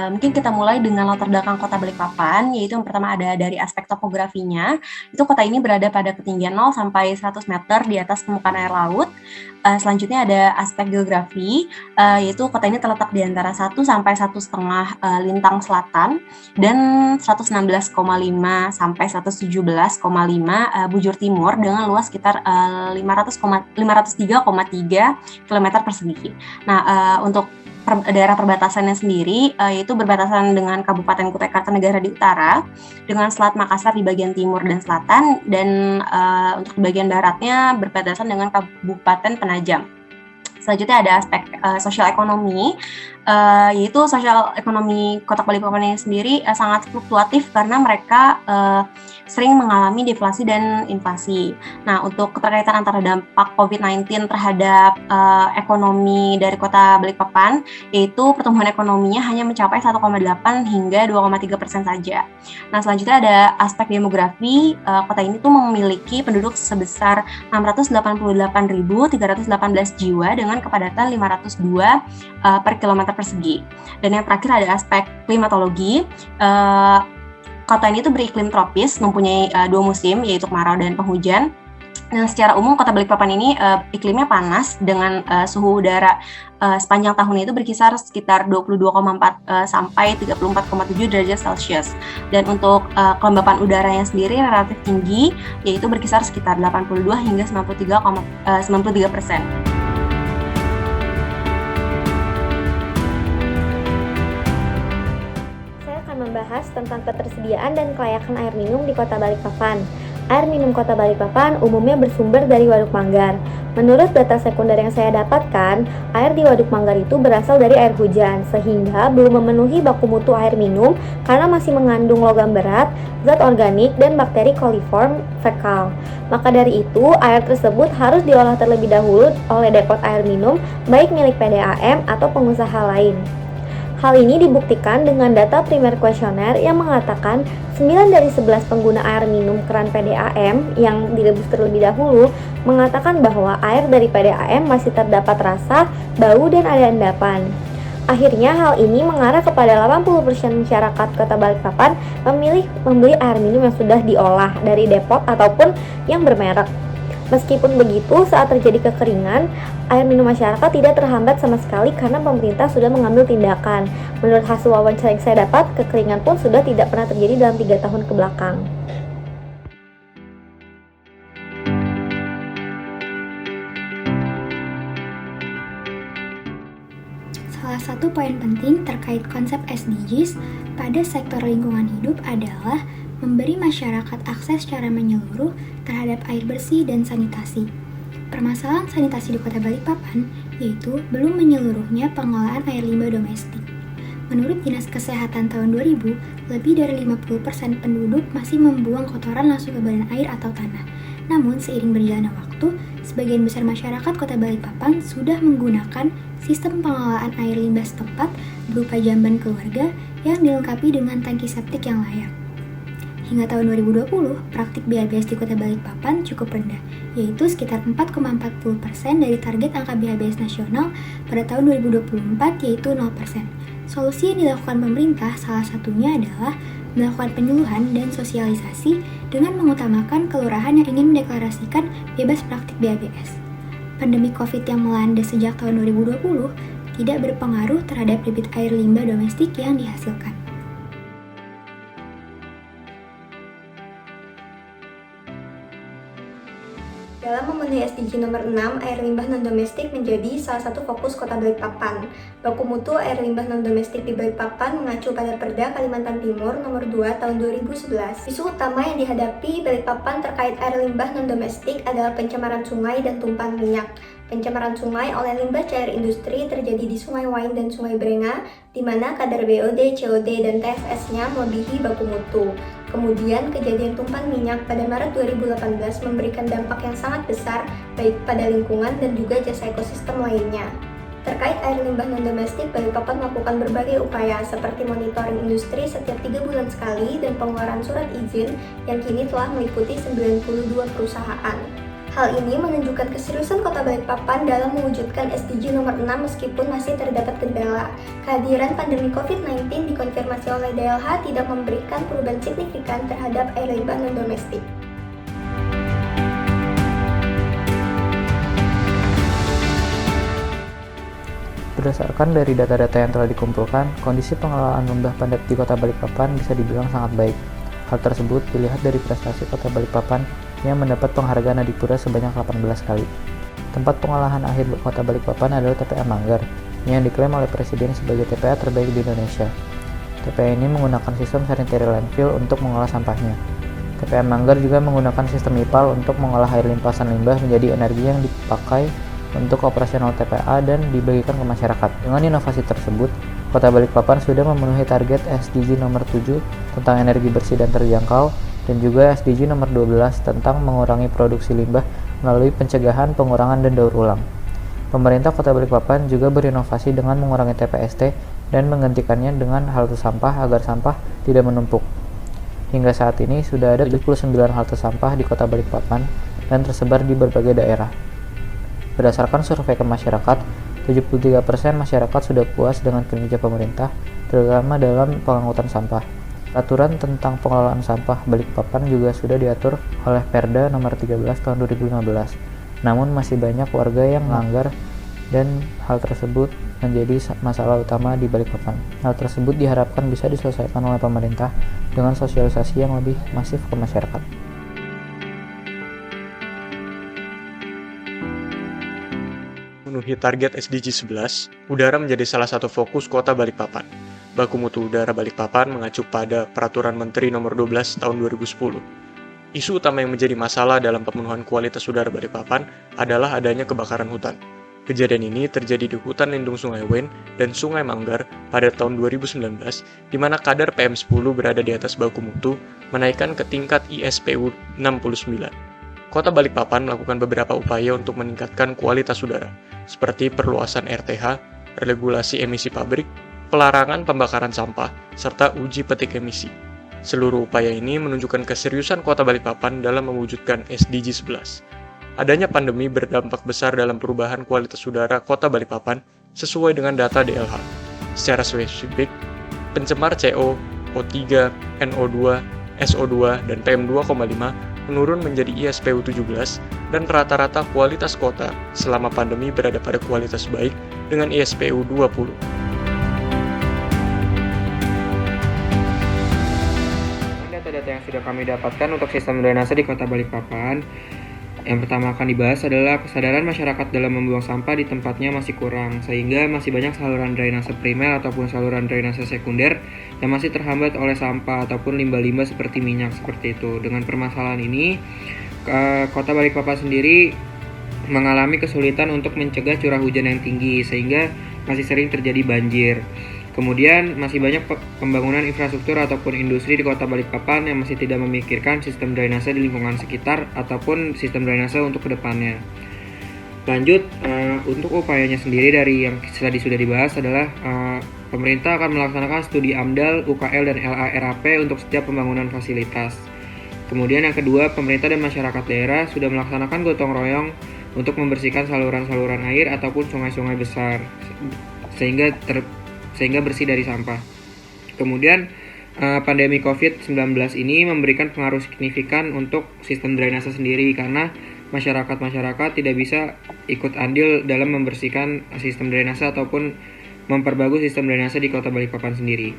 Mungkin kita mulai dengan latar belakang kota Balikpapan, yaitu yang pertama ada dari aspek topografinya. Itu kota ini berada pada ketinggian 0 sampai 100 meter di atas permukaan air laut. Selanjutnya ada aspek geografi, yaitu kota ini terletak di antara 1 sampai 1,5 lintang selatan dan 116,5 sampai 117,5 bujur timur dengan luas sekitar 503,3 km persegi. Nah, untuk daerah perbatasannya sendiri yaitu berbatasan dengan Kabupaten Kutai Kartanegara di utara, dengan Selat Makassar di bagian timur dan selatan, dan untuk di bagian baratnya berbatasan dengan Kabupaten Penajam. Selanjutnya ada aspek sosial ekonomi, yaitu sosial ekonomi Kota Balikpapan ini sendiri sangat fluktuatif karena mereka sering mengalami deflasi dan inflasi. Nah, untuk keterkaitan antara dampak COVID-19 terhadap ekonomi dari Kota Balikpapan, yaitu pertumbuhan ekonominya hanya mencapai 1,8 hingga 2,3% saja. Nah, selanjutnya ada aspek demografi. Kota ini tuh memiliki penduduk sebesar 688.318 jiwa dengan kepadatan 502 per kilometer persegi. Dan yang terakhir ada aspek klimatologi. Kota ini tuh beriklim tropis, mempunyai 2 musim, yaitu kemarau dan penghujan. Dan secara umum Kota Balikpapan ini iklimnya panas dengan suhu udara sepanjang tahun itu berkisar sekitar 22,4 sampai 34,7 derajat Celcius. Dan untuk kelembapan udaranya sendiri relatif tinggi, yaitu berkisar sekitar 82 hingga 93%. Membahas tentang ketersediaan dan kelayakan air minum di Kota Balikpapan. Air minum Kota Balikpapan umumnya bersumber dari Waduk Manggar. Menurut data sekunder yang saya dapatkan, air di Waduk Manggar itu berasal dari air hujan, sehingga belum memenuhi baku mutu air minum karena masih mengandung logam berat, zat organik, dan bakteri coliform fekal. Maka dari itu, air tersebut harus diolah terlebih dahulu oleh depot air minum, baik milik PDAM atau pengusaha lain. Hal ini dibuktikan dengan data primer kuesioner yang mengatakan 9 dari 11 pengguna air minum keran PDAM yang direbus terlebih dahulu mengatakan bahwa air dari PDAM masih terdapat rasa, bau, dan ada endapan. Akhirnya hal ini mengarah kepada 80% masyarakat Kota Balikpapan memilih membeli air minum yang sudah diolah dari depot ataupun yang bermerek. Meskipun begitu, saat terjadi kekeringan, air minum masyarakat tidak terhambat sama sekali karena pemerintah sudah mengambil tindakan. Menurut hasil wawancara yang saya dapat, kekeringan pun sudah tidak pernah terjadi dalam 3 tahun ke belakang. Salah satu poin penting terkait konsep SDGs pada sektor lingkungan hidup adalah memberi masyarakat akses secara menyeluruh terhadap air bersih dan sanitasi. Permasalahan sanitasi di Kota Balikpapan yaitu belum menyeluruhnya pengolahan air limbah domestik. Menurut Dinas Kesehatan tahun 2000, lebih dari 50% penduduk masih membuang kotoran langsung ke badan air atau tanah. Namun, seiring berjalannya waktu, sebagian besar masyarakat Kota Balikpapan sudah menggunakan sistem pengelolaan air limbah setempat berupa jamban keluarga yang dilengkapi dengan tangki septik yang layak. Hingga tahun 2020, praktik BHBS di Kota Balikpapan cukup rendah, yaitu sekitar 4,40% dari target angka BHBS nasional pada tahun 2024, yaitu 0%. Solusi yang dilakukan pemerintah salah satunya adalah melakukan penyuluhan dan sosialisasi dengan mengutamakan kelurahan yang ingin mendeklarasikan bebas praktik BHBS. Pandemi COVID yang melanda sejak tahun 2020 tidak berpengaruh terhadap debit air limbah domestik yang dihasilkan. Dalam memenuhi SDG nomor 6, air limbah non-domestik menjadi salah satu fokus Kota Balikpapan. Baku mutu air limbah non-domestik di Balikpapan mengacu pada Perda Kalimantan Timur nomor 2 tahun 2011. Isu utama yang dihadapi Balikpapan terkait air limbah non-domestik adalah pencemaran sungai dan tumpahan minyak. Pencemaran sungai oleh limbah cair industri terjadi di Sungai Wain dan Sungai Brenga, di mana kadar BOD, COD, dan TFS-nya melebihi baku mutu. Kemudian, kejadian tumpahan minyak pada Maret 2018 memberikan dampak yang sangat besar baik pada lingkungan dan juga jasa ekosistem lainnya. Terkait air limbah non-domestik, Balikpapan melakukan berbagai upaya seperti monitoring industri setiap 3 bulan sekali dan pengeluaran surat izin yang kini telah meliputi 92 perusahaan. Hal ini menunjukkan keseriusan Kota Balikpapan dalam mewujudkan SDG nomor 6 meskipun masih terdapat kendala. Kehadiran pandemi COVID-19 dikonfirmasi oleh DLH tidak memberikan perubahan signifikan terhadap air limbah non-domestik. Berdasarkan dari data-data yang telah dikumpulkan, kondisi pengelolaan limbah padat di Kota Balikpapan bisa dibilang sangat baik. Hal tersebut dilihat dari prestasi Kota Balikpapan yang mendapat penghargaan Adipura sebanyak 18 kali. Tempat pengolahan akhir Kota Balikpapan adalah TPA Manggar, yang diklaim oleh Presiden sebagai TPA terbaik di Indonesia. TPA ini menggunakan sistem sanitary landfill untuk mengolah sampahnya. TPA Manggar juga menggunakan sistem IPAL untuk mengolah air limpasan limbah menjadi energi yang dipakai untuk operasional TPA dan dibagikan ke masyarakat. Dengan inovasi tersebut, Kota Balikpapan sudah memenuhi target SDG nomor 7 tentang energi bersih dan terjangkau dan juga SDG nomor 12 tentang mengurangi produksi limbah melalui pencegahan, pengurangan, dan daur ulang. Pemerintah Kota Balikpapan juga berinovasi dengan mengurangi TPST dan menggantikannya dengan halte sampah agar sampah tidak menumpuk. Hingga saat ini sudah ada 79 halte sampah di Kota Balikpapan dan tersebar di berbagai daerah. Berdasarkan survei ke masyarakat, 73% masyarakat sudah puas dengan kinerja pemerintah, terutama dalam pengangkutan sampah. Peraturan tentang pengelolaan sampah Balikpapan juga sudah diatur oleh Perda nomor 13 tahun 2015. Namun masih banyak warga yang melanggar dan hal tersebut menjadi masalah utama di Balikpapan. Hal tersebut diharapkan bisa diselesaikan oleh pemerintah dengan sosialisasi yang lebih masif ke masyarakat. Memenuhi target SDG 11, udara menjadi salah satu fokus Kota Balikpapan. Baku mutu udara Balikpapan mengacu pada Peraturan Menteri Nomor 12 Tahun 2010. Isu utama yang menjadi masalah dalam pemenuhan kualitas udara Balikpapan adalah adanya kebakaran hutan. Kejadian ini terjadi di hutan lindung Sungai Wen dan Sungai Manggar pada tahun 2019, di mana kadar PM10 berada di atas baku mutu, menaikkan ke tingkat ISPU 69. Kota Balikpapan melakukan beberapa upaya untuk meningkatkan kualitas udara, seperti perluasan RTH, regulasi emisi pabrik, pelarangan pembakaran sampah, serta uji petik emisi. Seluruh upaya ini menunjukkan keseriusan Kota Balikpapan dalam mewujudkan SDG 11. Adanya pandemi berdampak besar dalam perubahan kualitas udara Kota Balikpapan sesuai dengan data DLH. Secara spesifik, pencemar CO, O3, NO2, SO2, dan PM2,5 menurun menjadi ISPU 17 dan rata-rata kualitas kota selama pandemi berada pada kualitas baik dengan ISPU 20. Data-data yang sudah kami dapatkan untuk sistem drainase di Kota Balikpapan, yang pertama akan dibahas adalah kesadaran masyarakat dalam membuang sampah di tempatnya masih kurang, sehingga masih banyak saluran drainase primer ataupun saluran drainase sekunder yang masih terhambat oleh sampah ataupun limbah-limbah seperti minyak seperti itu. Dengan permasalahan ini, Kota Balikpapan sendiri mengalami kesulitan untuk mencegah curah hujan yang tinggi, sehingga masih sering terjadi banjir. Kemudian masih banyak pembangunan infrastruktur ataupun industri di Kota Balikpapan yang masih tidak memikirkan sistem drainase di lingkungan sekitar ataupun sistem drainase untuk kedepannya. Lanjut, untuk upayanya sendiri dari yang tadi sudah dibahas adalah pemerintah akan melaksanakan studi AMDAL, UKL, dan LARAP untuk setiap pembangunan fasilitas. Kemudian yang kedua, pemerintah dan masyarakat daerah sudah melaksanakan gotong royong untuk membersihkan saluran-saluran air ataupun sungai-sungai besar sehingga bersih dari sampah. Kemudian pandemi COVID-19 ini memberikan pengaruh signifikan untuk sistem drainase sendiri karena masyarakat tidak bisa ikut andil dalam membersihkan sistem drainase ataupun memperbagus sistem drainase di Kota Balikpapan sendiri.